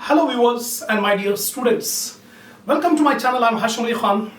Hello viewers and my dear students. Welcome to my channel. I'm Hashim Ali Khan.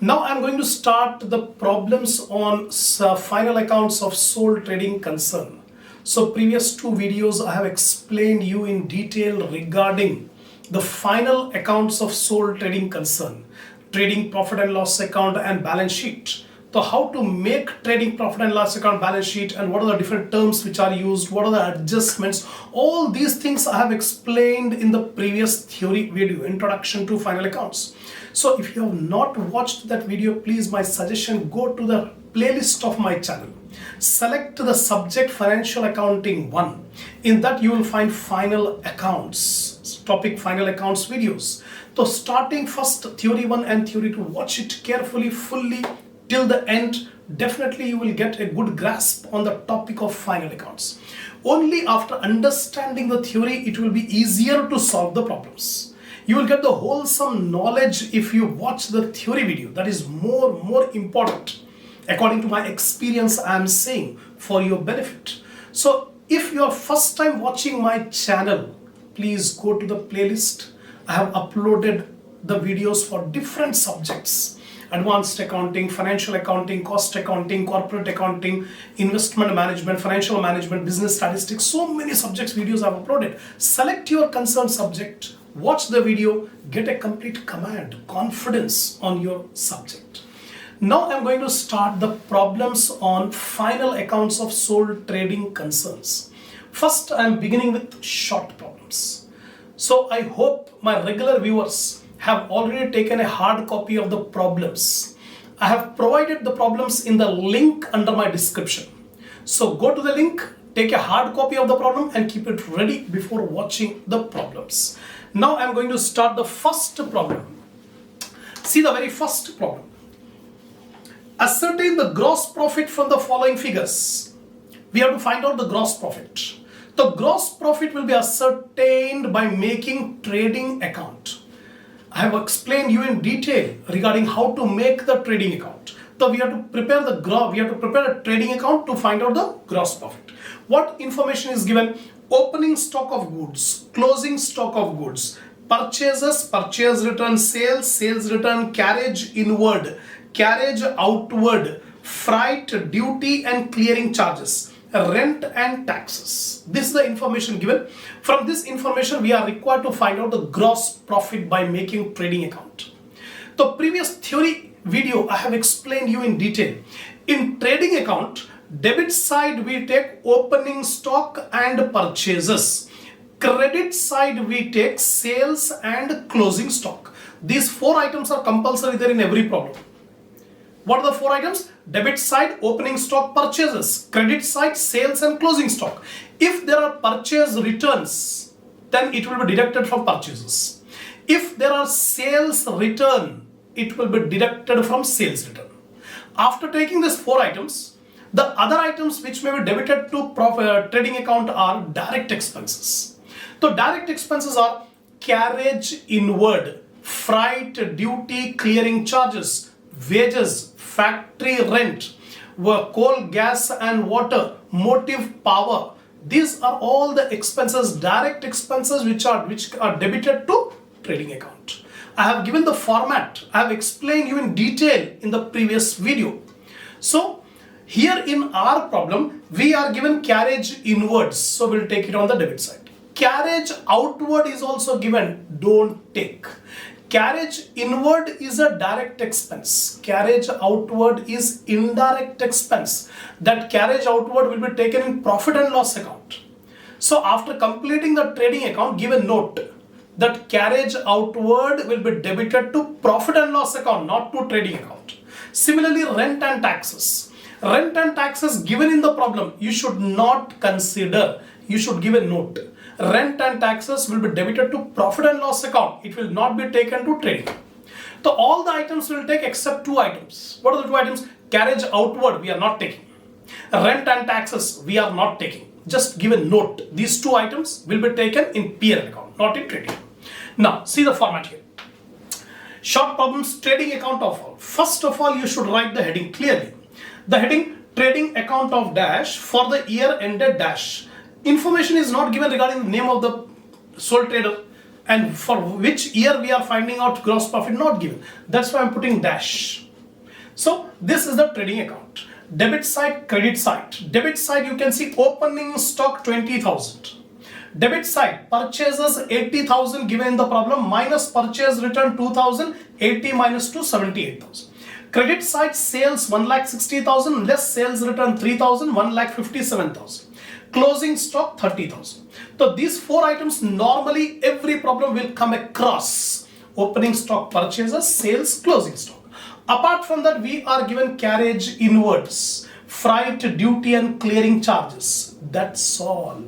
Now I'm going to start the problems on final accounts of sole trading concern. So previous two videos I have explained you in detail regarding the final accounts of sole trading concern, trading profit and loss account and balance sheet. So how to make trading profit and loss account, balance sheet, and what are the different terms which are used, what are the adjustments, all these things I have explained in the previous theory video, introduction to final accounts. So if you have not watched that video, please, my suggestion, go to the playlist of my channel. Select the subject financial accounting 1. In that you will find final accounts, topic final accounts videos. So starting first theory 1 and theory 2, watch it carefully, fully, till the end. Definitely you will get a good grasp on the topic of final accounts. Only after understanding the theory it will be easier to solve the problems. You will get the wholesome knowledge if you watch the theory video. That is more important. According to my experience, I am saying for your benefit. So if you are first time watching my channel, please go to the playlist. I have uploaded the videos for different subjects. Advanced accounting, financial accounting, cost accounting, corporate accounting, investment management, financial management, business statistics, so many subjects videos I've uploaded. Select your concerned subject, watch the video, get a complete command, confidence on your subject. Now I'm going to start the problems on final accounts of sole trading concerns. First, I'm beginning with short problems. So I hope my regular viewers have already taken a hard copy of the problems. I have provided the problems in the link under my description. So go to the link, take a hard copy of the problem and keep it ready before watching the problems. Now I'm going to start the first problem. See the very first problem. Ascertain the gross profit from the following figures. We have to find out the gross profit. The gross profit will be ascertained by making trading account. I have explained you in detail regarding how to make the trading account. So we have to prepare a trading account to find out the gross profit. What information is given? Opening stock of goods, closing stock of goods, purchases, purchase return, sales, sales return, carriage inward, carriage outward, freight, duty and clearing charges, rent and taxes. This is the information given. From this information we are required to find out the gross profit by making trading account. The previous theory video I have explained you in detail. In trading account, debit side we take opening stock and purchases. Credit side we take sales and closing stock. These four items are compulsory there in every problem. What are the four items? Debit side, opening stock, purchases. Credit side, sales and closing stock. If there are purchase returns, then it will be deducted from purchases. If there are sales return, it will be deducted from sales return. After taking these four items, the other items which may be debited to trading account are direct expenses. So direct expenses are carriage inward, freight, duty, clearing charges, wages, factory rent, coal, gas and water, motive power. These are all the expenses, direct expenses which are debited to trading account. I have given the format. I have explained you in detail in the previous video. So here in our problem we are given carriage inwards, so we'll take it on the debit side. Carriage outward is also given, don't take. Carriage inward is a direct expense. Carriage outward is indirect expense. That carriage outward will be taken in profit and loss account. So after completing the trading account, give a note that carriage outward will be debited to profit and loss account, not to trading account. Similarly, rent and taxes. Rent and taxes given in the problem, you should not consider. You should give a note. Rent and taxes will be debited to profit and loss account. It will not be taken to trading. So all the items will take except two items. What are the two items? Carriage outward we are not taking. Rent and taxes we are not taking. Just give a note. These two items will be taken in P&L account, not in trading. Now see the format here. Short problems, trading account of all. First of all, you should write the heading clearly. The heading trading account of dash for the year ended dash. Information is not given regarding the name of the sole trader. And for which year we are finding out gross profit, not given. That's why I'm putting dash. So this is the trading account. Debit side, credit side. Debit side, you can see opening stock 20,000. Debit side, purchases 80,000 given in the problem, minus purchase return 2,000, 80 minus 2, 78,000. Credit side, sales 1,60,000, less sales return 3,000, 1,57,000. Closing stock 30,000. So these four items, normally every problem will come across: opening stock, purchases, sales, closing stock. Apart from that, we are given carriage inwards, freight, duty and clearing charges. That's all.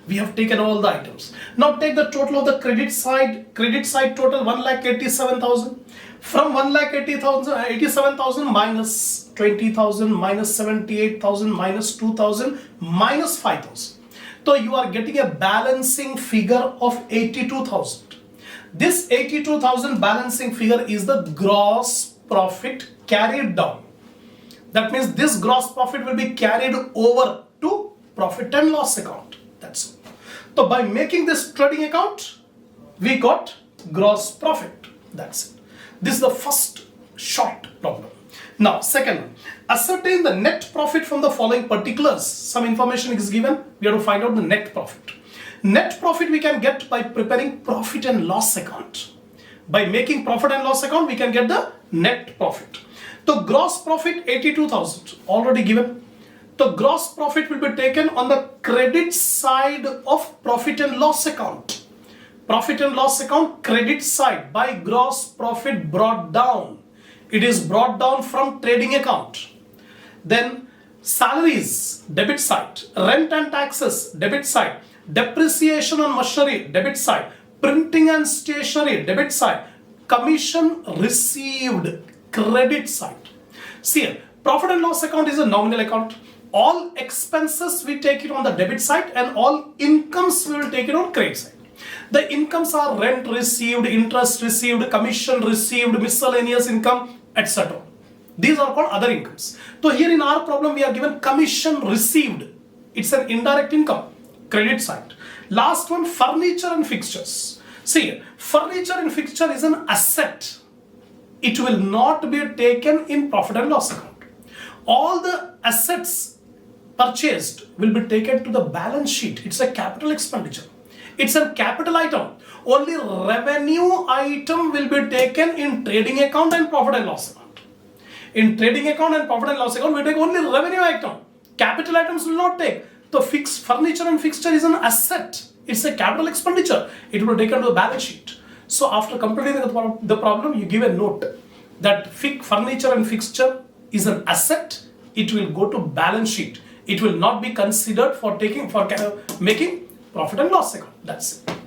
We have taken all the items. Now take the total of the credit side. Credit side total 1,87,000. From 1,87,000 minus 20,000 minus 78,000 minus 2,000 minus 5,000. So you are getting a balancing figure of 82,000. This 82,000 balancing figure is the gross profit carried down. That means this gross profit will be carried over to profit and loss account. That's all. So by making this trading account, we got gross profit. That's it. This is the first short problem. Now, second one, ascertain the net profit from the following particulars. Some information is given. We have to find out the net profit. Net profit we can get by preparing profit and loss account. By making profit and loss account, we can get the net profit. The gross profit 82,000 already given. The gross profit will be taken on the credit side of profit and loss account. Profit and loss account, credit side, by gross profit brought down. It is brought down from trading account. Then salaries, debit side. Rent and taxes, debit side. Depreciation on machinery, debit side. Printing and stationery, debit side. Commission received, credit side. See here, profit and loss account is a nominal account. All expenses we take it on the debit side and all incomes we will take it on credit side. The incomes are rent received, interest received, commission received, miscellaneous income, etc. These are called other incomes. So here in our problem we are given commission received. It's an indirect income, credit side. Last one, furniture and fixtures. See, furniture and fixture is an asset. It will not be taken in profit and loss account. All the assets purchased will be taken to the balance sheet. It's a capital expenditure. It's a capital item. Only revenue item will be taken in trading account and profit and loss account. In trading account and profit and loss account, we take only revenue item. Capital items will not take. The fixed furniture and fixture is an asset. It's a capital expenditure. It will be taken to the balance sheet. So after completing the problem, you give a note that furniture and fixture is an asset. It will go to balance sheet. It will not be considered for making profit and loss account. That's it.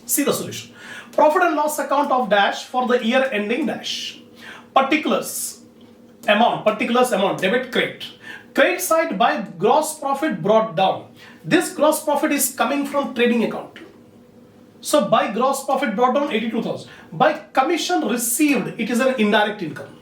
See the solution. Profit and loss account of dash for the year ending dash. Particulars amount, debit, credit. Credit side, by gross profit brought down. This gross profit is coming from trading account. So by gross profit brought down 82,000. By commission received, it is an indirect income.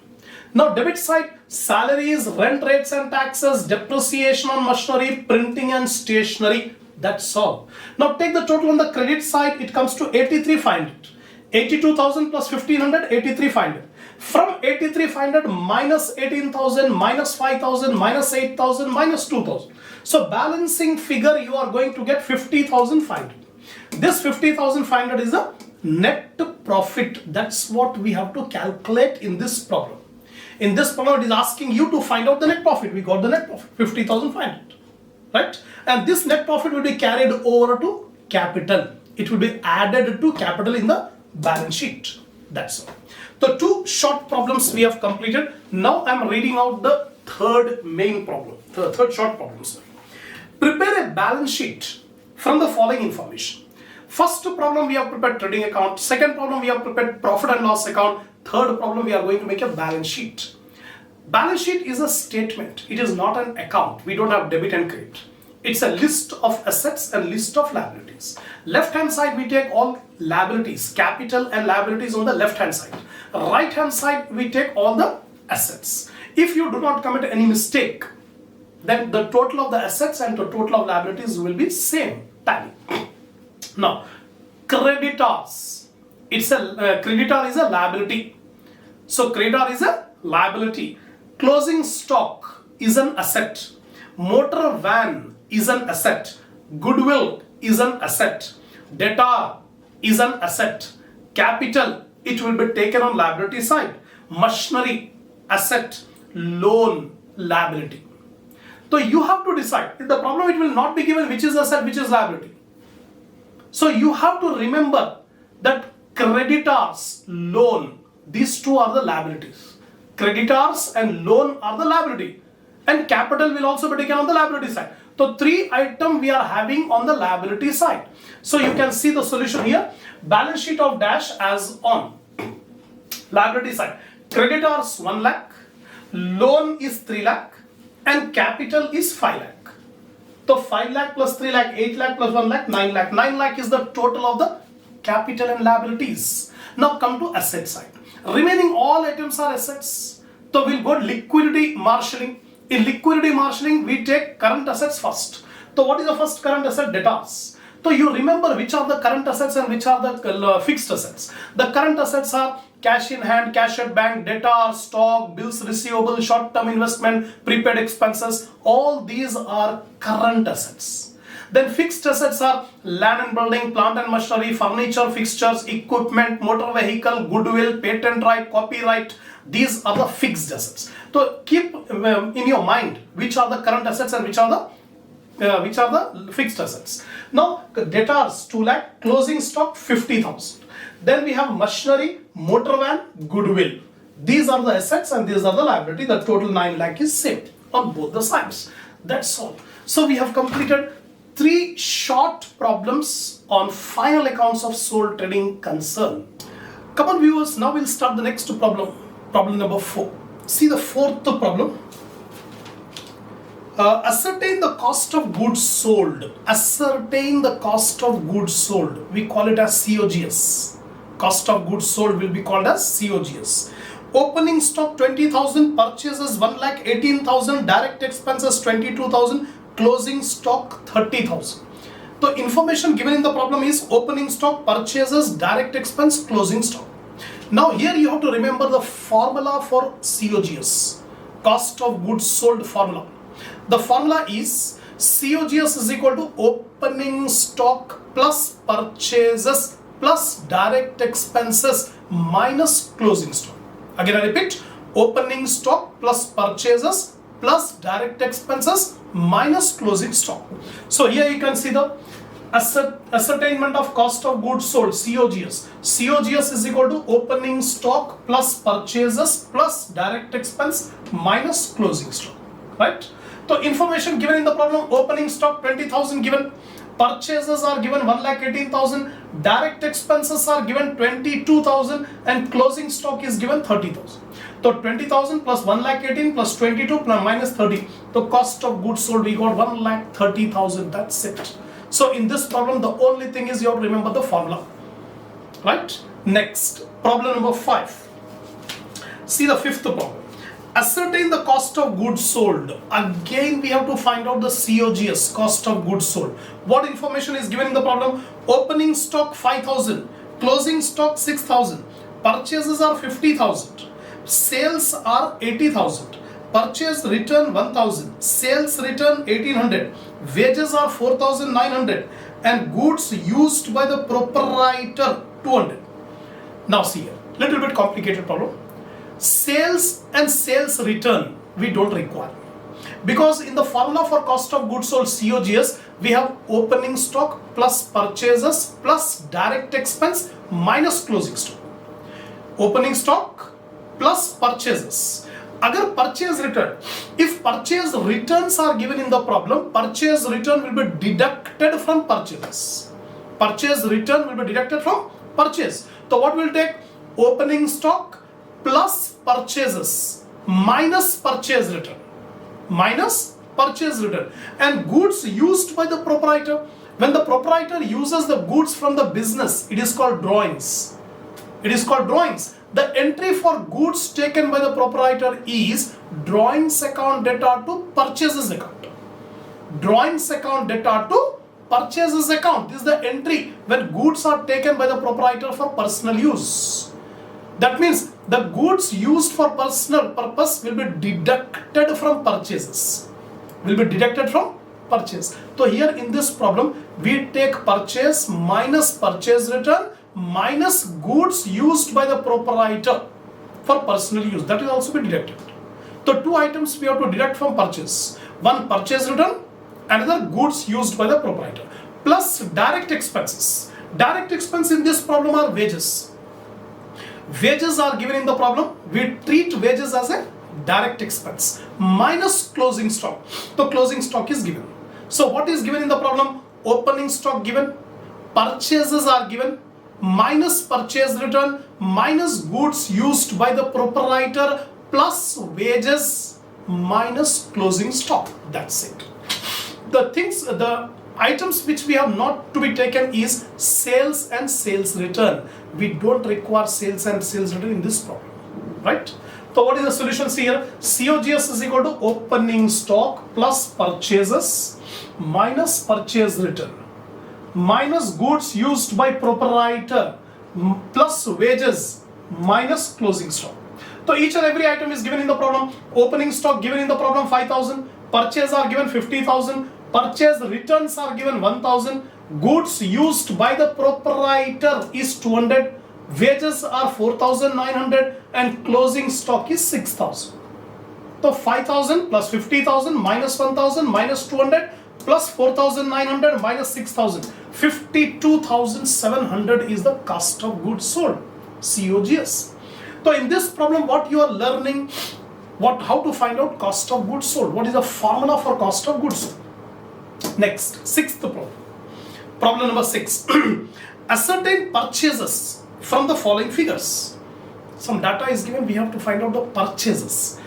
Now debit side, salaries, rent rates and taxes, depreciation on machinery, printing and stationery. That's all. Now take the total on the credit side, it comes to 83,500. 82,000 plus 1,500, 83,500. From 83,500 minus 18,000, minus 5,000, minus 8,000, minus 2,000. So balancing figure you are going to get 50,500. This 50,500 is the net profit. That's what we have to calculate in this problem. In this problem, it is asking you to find out the net profit. We got the net profit, 50,500. Right? And this net profit will be carried over to capital. It will be added to capital in the balance sheet. That's all. The two short problems we have completed. Now I am reading out the third main problem. The third short problem. Sorry. Prepare a balance sheet from the following information. First problem we have prepared trading account. Second problem we have prepared profit and loss account. Third problem we are going to make a balance sheet. Balance sheet is a statement. It is not an account. We don't have debit and credit. It's a list of assets and list of liabilities. Left hand side we take all liabilities, capital and liabilities on the left hand side. Right hand side we take all the assets. If you do not commit any mistake, then the total of the assets and the total of liabilities will be same tally. Now, creditors. It's a creditor is a liability. So creditor is a liability. Closing stock is an asset. Motor van is an asset. Goodwill is an asset. Debtor is an asset. Capital, it will be taken on liability side. Machinery, asset. Loan, liability. So you have to decide. In the problem, it will not be given which is asset, which is liability. So you have to remember that creditors, loan, these two are the liabilities. Creditors and loan are the liability. And capital will also be taken on the liability side. So three items we are having on the liability side. So you can see the solution here. Balance sheet of dash as on. Liability side. Creditors 1 lakh. Loan is 3 lakh. And capital is 5 lakh. So 5 lakh plus 3 lakh, 8 lakh plus 1 lakh, 9 lakh. 9 lakh is the total of the capital and liabilities. Now come to asset side. Remaining all items are assets. So we'll go liquidity marshalling. In liquidity marshalling, we take current assets first. So what is the first current asset? Debtors. So you remember which are the current assets and which are the fixed assets. The current assets are cash in hand, cash at bank, debtor, stock, bills receivable, short-term investment, prepaid expenses. All these are current assets. Then fixed assets are land and building, plant and machinery, furniture, fixtures, equipment, motor vehicle, goodwill, patent right, copyright. These are the fixed assets. So keep in your mind which are the current assets and which are the fixed assets. Now debtors 2 lakh, closing stock 50,000. Then we have machinery, motor van, goodwill. These are the assets and these are the liability. The total 9 lakh is same on both the sides. That's all. So we have completed 3 short problems on final accounts of sole trading concern. Come on viewers, now we'll start the next problem. Problem number 4. See the fourth problem. Ascertain the cost of goods sold. Ascertain the cost of goods sold. We call it as COGS. Cost of goods sold will be called as COGS. Opening stock 20,000, purchases 1,18,000, direct expenses 22,000, closing stock 30,000. The information given in the problem is opening stock, purchases, direct expense, closing stock. Now here you have to remember the formula for COGS. Cost of goods sold formula. The formula is COGS is equal to opening stock plus purchases plus direct expenses minus closing stock. Again I repeat, opening stock plus purchases plus direct expenses minus closing stock. So here you can see the ascertainment of cost of goods sold, COGS. COGS is equal to opening stock plus purchases plus direct expense minus closing stock. Right? So information given in the problem, opening stock 20,000 given, purchases are given 1,18,000, direct expenses are given 22,000 and closing stock is given 30,000. So 20,000 plus 1,18,000 plus 22 plus minus 30. The cost of goods sold we got 1,30,000. That's it. So in this problem the only thing is you have to remember the formula. Right? Next, problem number 5. See the fifth problem. Ascertain the cost of goods sold. Again we have to find out the COGS, cost of goods sold. What information is given in the problem? Opening stock 5,000, closing stock 6,000, purchases are 50,000, sales are 80,000, purchase return 1,000, sales return 1,800, wages are 4,900 and goods used by the proprietor 200. Now see here, little bit complicated problem. Sales and sales return we don't require because in the formula for cost of goods sold COGS we have opening stock plus purchases plus direct expense minus closing stock. Opening stock plus purchases. Agar purchase return, if purchase returns are given in the problem, purchase return will be deducted from purchases. Purchase return will be deducted from purchase. So what will take? Opening stock plus purchases minus purchase return and goods used by the proprietor. When the proprietor uses the goods from the business, it is called drawings. The entry for goods taken by the proprietor is drawings account debtor to purchases account. Drawings account debtor to purchases account. This is the entry when goods are taken by the proprietor for personal use. That means the goods used for personal purpose will be deducted from purchases. Will be deducted from purchase. So here in this problem, we take purchase minus purchase return minus goods used by the proprietor for personal use. That will also be deducted. So two items we have to deduct from purchase. One purchase return, another goods used by the proprietor. Plus direct expenses. Direct expense in this problem are wages. Wages are given in the problem. We treat wages as a direct expense minus closing stock. The closing stock is given. So what is given in the problem? Opening stock given, purchases are given, minus purchase return, minus goods used by the proprietor, plus wages, minus closing stock. That's it. The items which we have not to be taken is sales and sales return. We don't require sales and sales return in this problem, right? So what is the solutions here? COGS is equal to opening stock plus purchases minus purchase return minus goods used by proprietor plus wages minus closing stock. So each and every item is given in the problem. Opening stock given in the problem 5,000, purchase are given 50,000, purchase returns are given 1,000, goods used by the proprietor is 200, wages are 4,900 and closing stock is 6,000. So 5,000 plus 50,000 minus 1,000 minus 200 plus 4,900 minus 6,000. 52,700 is the cost of goods sold, COGS. So in this problem what you are learning, how to find out cost of goods sold. What is the formula for cost of goods sold? Next, sixth problem. Problem number 6. Ascertain purchases from the following figures. Some data is given, we have to find out the purchases.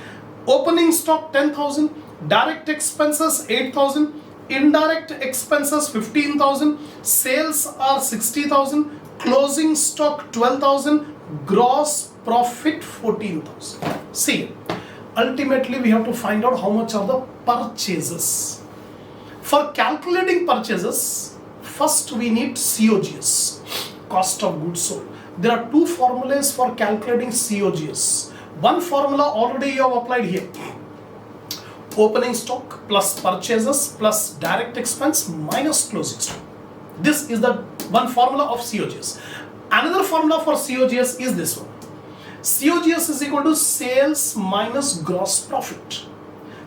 Opening stock 10,000, direct expenses 8,000, indirect expenses 15,000, sales are 60,000, closing stock 12,000, gross profit 14,000. See, ultimately we have to find out how much are the purchases. For calculating purchases, first we need COGS, cost of goods sold. There are two formulas for calculating COGS. One formula already you have applied here. Opening stock plus purchases plus direct expense minus closing stock. This is the one formula of COGS. Another formula for COGS is this one. COGS is equal to sales minus gross profit.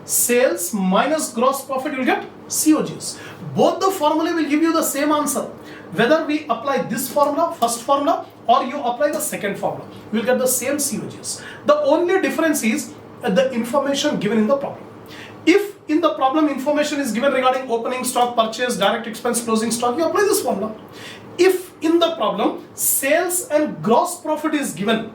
Sales minus gross profit, you will get COGS. Both the formula will give you the same answer. Whether we apply this formula, first formula, or you apply the second formula, you will get the same COGS. The only difference is the information given in the problem. If in the problem information is given regarding opening stock, purchase, direct expense, closing stock, you apply this formula. If in the problem sales and gross profit is given,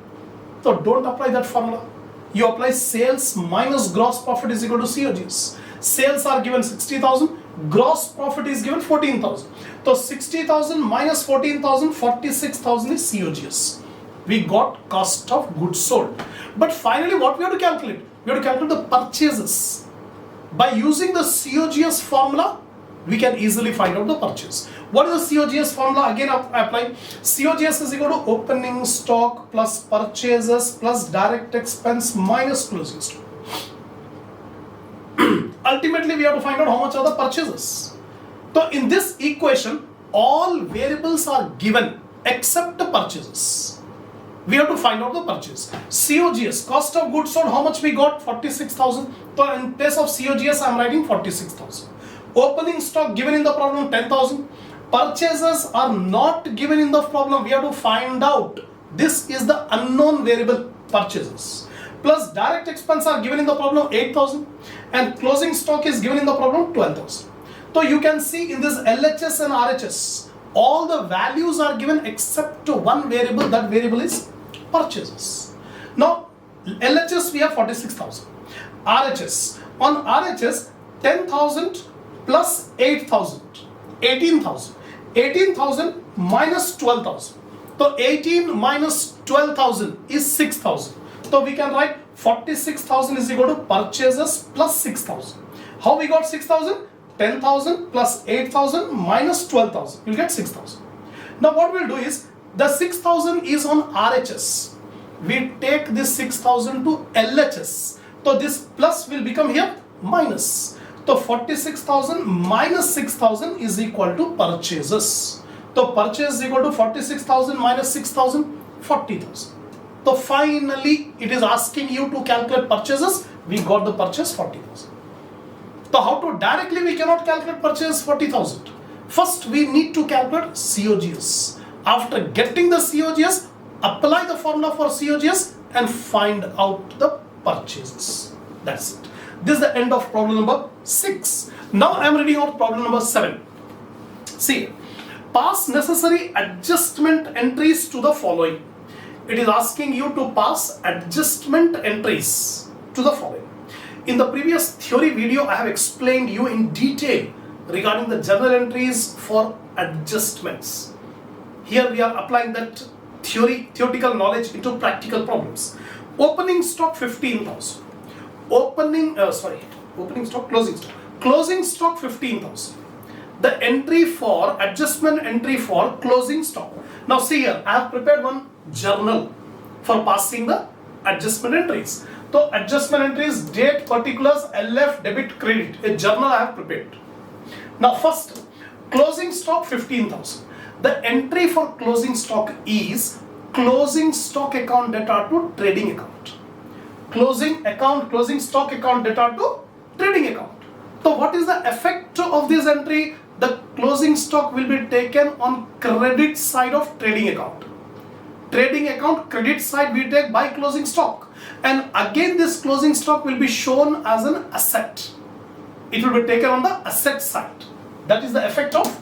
so don't apply that formula. You apply sales minus gross profit is equal to COGS. Sales are given 60,000, gross profit is given 14,000. So 60,000 minus 14,000, 46,000 is COGS. We got cost of goods sold. But finally what we have to calculate? We have to calculate the purchases. By using the COGS formula, we can easily find out the purchase. What is the COGS formula? Again apply. COGS is equal to opening stock plus purchases plus direct expense minus closing stock. Ultimately, we have to find out how much are the purchases. So in this equation, all variables are given except the purchases. We have to find out the purchase. COGS, cost of goods sold, how much we got? 46,000. So in place of COGS, I am writing 46,000. Opening stock given in the problem 10,000. Purchases are not given in the problem. We have to find out. This is the unknown variable, purchases. Plus direct expense are given in the problem 8,000 and closing stock is given in the problem 12,000. So you can see in this LHS and RHS, all the values are given except one variable. That variable is purchases. Now LHS we have 46,000. RHS, on RHS 10,000 plus 8,000, 18,000. 18,000 minus 12,000. So 18 minus 12,000 is 6,000. So we can write 46,000 is equal to purchases plus 6,000. How we got 6,000? 10,000 plus 8,000 minus 12,000. You'll get 6,000. Now what we'll do is, the 6,000 is on RHS. We take this 6,000 to LHS. So this plus will become here minus. So 46,000 minus 6,000 is equal to purchases. So purchase is equal to 46,000 minus 6,000, 40,000. So finally it is asking you to calculate purchases. We got the purchase 40,000. So how to directly we cannot calculate purchase 40,000. First we need to calculate COGS. After getting the COGS, apply the formula for COGS and find out the purchases. That's it. This is the end of problem number 6. Now I am reading out problem number 7. See, pass necessary adjustment entries to the following. It is asking you to pass adjustment entries to the following. In the previous theory video, I have explained you in detail regarding the journal entries for adjustments. Here we are applying that theoretical knowledge into practical problems. Opening stock 15,000. Closing stock 15,000. The entry for adjustment entry for closing stock. Now see here, I have prepared one journal for passing the adjustment entries. So adjustment entries, date, particulars, LF, debit, credit. A journal I have prepared. Now first, closing stock 15,000. The entry for closing stock is closing stock account data to trading account. Closing stock account data to trading account. So what is the effect of this entry? The closing stock will be taken on credit side of trading account. Trading account credit side we take by closing stock. And again this closing stock will be shown as an asset. It will be taken on the asset side. That is the effect of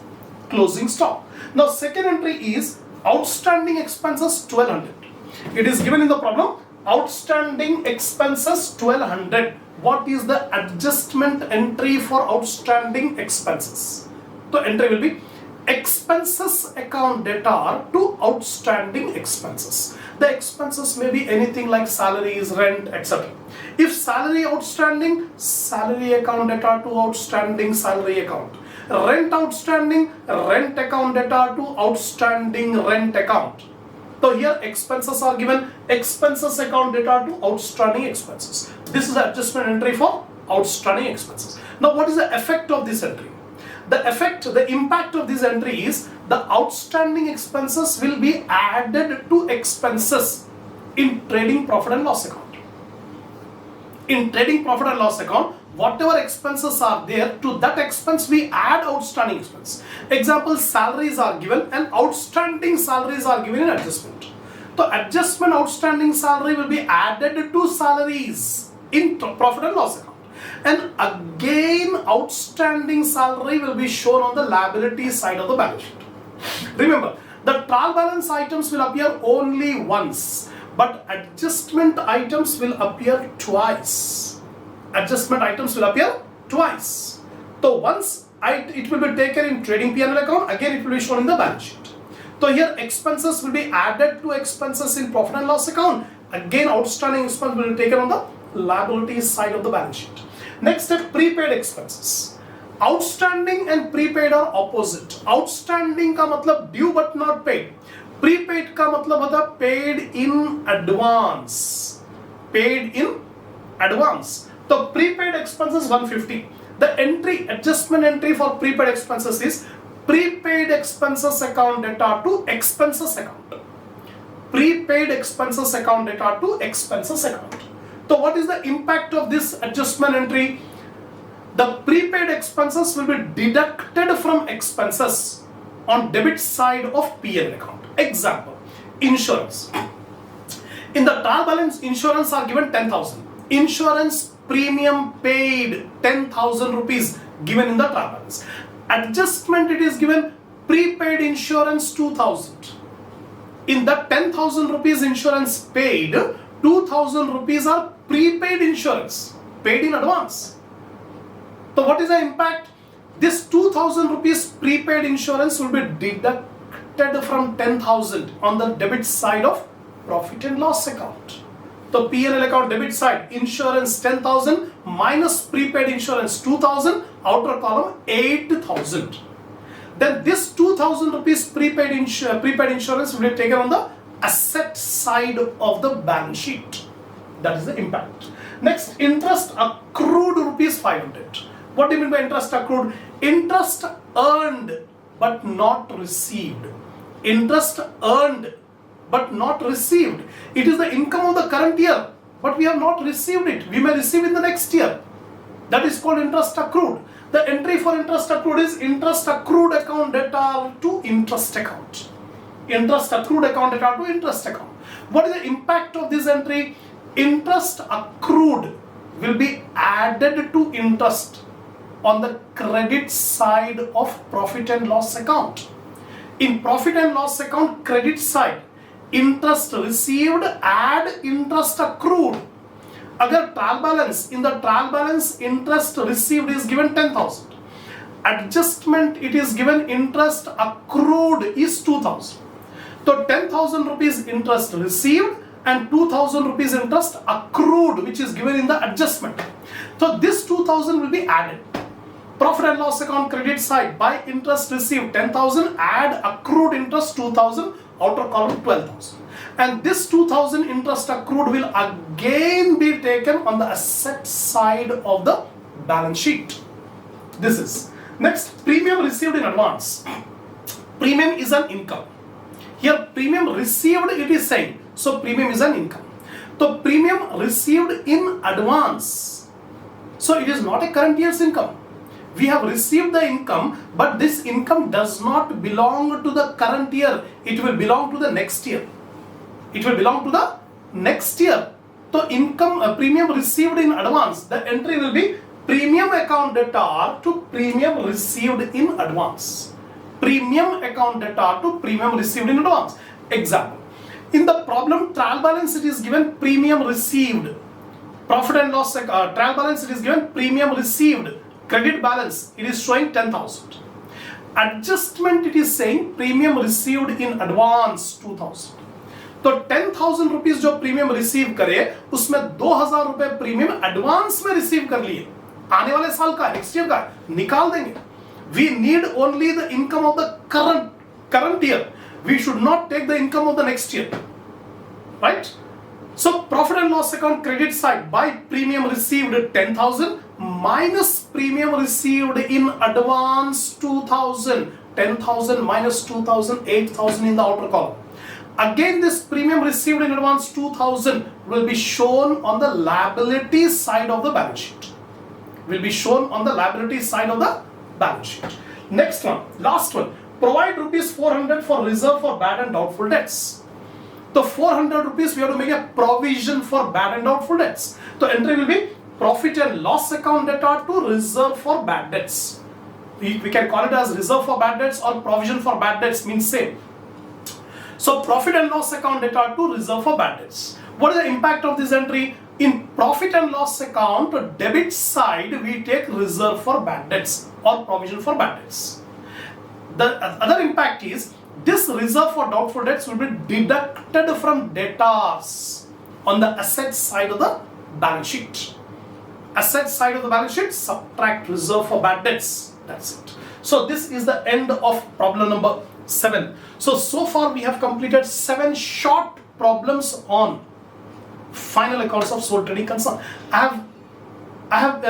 closing stock. Now second entry is outstanding expenses 1200. It is given in the problem, outstanding expenses 1200. What is the adjustment entry for outstanding expenses? So entry will be expenses account data to outstanding expenses. The expenses may be anything like salaries, rent, etc. If salary outstanding, salary account data to outstanding salary account. Rent outstanding, rent account data to outstanding rent account. So here expenses are given, expenses account data to outstanding expenses. This is the adjustment entry for outstanding expenses. Now what is the effect of this entry? The impact of this entry is the outstanding expenses will be added to expenses in trading profit and loss account. In trading profit and loss account, whatever expenses are there, to that expense we add outstanding expense. Example, salaries are given and outstanding salaries are given in adjustment. So adjustment outstanding salary will be added to salaries in profit and loss account. And again outstanding salary will be shown on the liability side of the balance sheet. Remember, the trial balance items will appear only once, but adjustment items will appear twice. Adjustment items will appear twice. So once it will be taken in trading P&L account, again it will be shown in the balance sheet. So here expenses will be added to expenses in profit and loss account. Again outstanding expense will be taken on the liability side of the balance sheet. Next step, prepaid expenses. Outstanding and prepaid are opposite. Outstanding का मतलब due but not paid. Prepaid का मतलब होता paid in advance. Paid in advance. So prepaid expenses 150. The entry, adjustment entry for prepaid expenses is prepaid expenses account data to expenses account. Prepaid expenses account data to expenses account. So what is the impact of this adjustment entry? The prepaid expenses will be deducted from expenses on debit side of P&L account. Example, insurance. In the trial balance, insurance are given 10,000. Insurance premium paid 10,000 rupees given in the trial balance. Adjustment it is given prepaid insurance 2,000. In that 10,000 rupees insurance paid, 2,000 rupees are prepaid insurance paid in advance. So what is the impact? This 2,000 rupees prepaid insurance will be deducted from 10,000 on the debit side of profit and loss account. So P&L account debit side, insurance 10,000 minus prepaid insurance 2,000, outer column 8,000. Then this 2,000 rupees prepaid insurance will be taken on the asset side of the balance sheet. That is the impact. Next, interest accrued rupees 500. What do you mean by interest accrued? Interest earned but not received. Interest earned but not received. It is the income of the current year, but we have not received it. We may receive in the next year. That is called interest accrued. The entry for interest accrued is interest accrued account data to interest account. Interest accrued account data to interest account. What is the impact of this entry? Interest accrued will be added to interest on the credit side of profit and loss account. In profit and loss account credit side, interest received add interest accrued. Agar trial balance, in the trial balance interest received is given 10,000. Adjustment it is given interest accrued is 2,000. So 10,000 rupees interest received and 2,000 rupees interest accrued, which is given in the adjustment. So this 2,000 will be added. Profit and loss account credit side, by interest received 10,000, add accrued interest 2,000, outer column 12,000. And this 2,000 interest accrued will again be taken on the asset side of the balance sheet. This is. Next, premium received in advance. Premium is an income. Here premium received it is saying. So premium is an income. So premium received in advance. So it is not a current year's income. We have received the income, but this income does not belong to the current year. It will belong to the next year. It will belong to the next year. So income premium received in advance. The entry will be premium account data to premium received in advance. Premium account data to premium received in advance. Example. In the problem trial balance it is given premium received. Profit and loss trial balance it is given premium received. Credit balance it is showing 10,000. Adjustment it is saying premium received in advance 2,000. तो 10,000 rupees जो premium receive करे उसमें 2,000 रुपए premium advance में receive कर लिए, आने वाले साल का नेक्स्ट ईयर का निकाल देंगे. We need only the income of the current year. We should not take the income of the next year, right? So profit and loss account credit side, by premium received 10,000 minus premium received in advance 2,000. 10,000 minus 2,000, 8,000 in the outer column. Again this premium received in advance 2,000 will be shown on the liability side of the balance sheet. Will be shown on the liability side of the balance sheet. Next one, last one. Provide rupees 400 for reserve for bad and doubtful debts. So 400 rupees we have to make a provision for bad and doubtful debts. So entry will be profit and loss account data to reserve for bad debts. We can call it as reserve for bad debts or provision for bad debts, means same. So profit and loss account data to reserve for bad debts. What is the impact of this entry? In profit and loss account debit side we take reserve for bad debts or provision for bad debts. The other impact is this reserve for doubtful debts will be deducted from debtors on the asset side of the balance sheet. Asset side of the balance sheet, subtract reserve for bad debts. That's it. So this is the end of problem number 7. So far we have completed 7 short problems on final accounts of sole trading concern. I have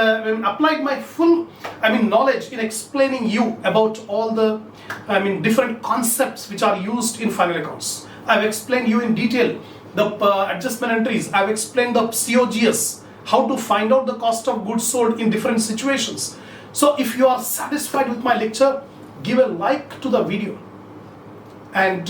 applied my full knowledge in explaining you about all the different concepts which are used in final accounts. I have explained you in detail the adjustment entries. I have explained the COGS, how to find out the cost of goods sold in different situations. So if you are satisfied with my lecture, give a like to the video and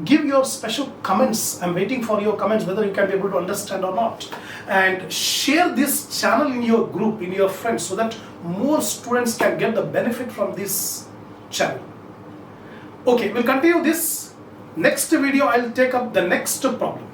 give your special comments. I'm waiting for your comments, whether you can be able to understand or not. And share this channel in your group, in your friends, so that more students can get the benefit from this channel. Okay, we'll continue this. Next video, I'll take up the next problem.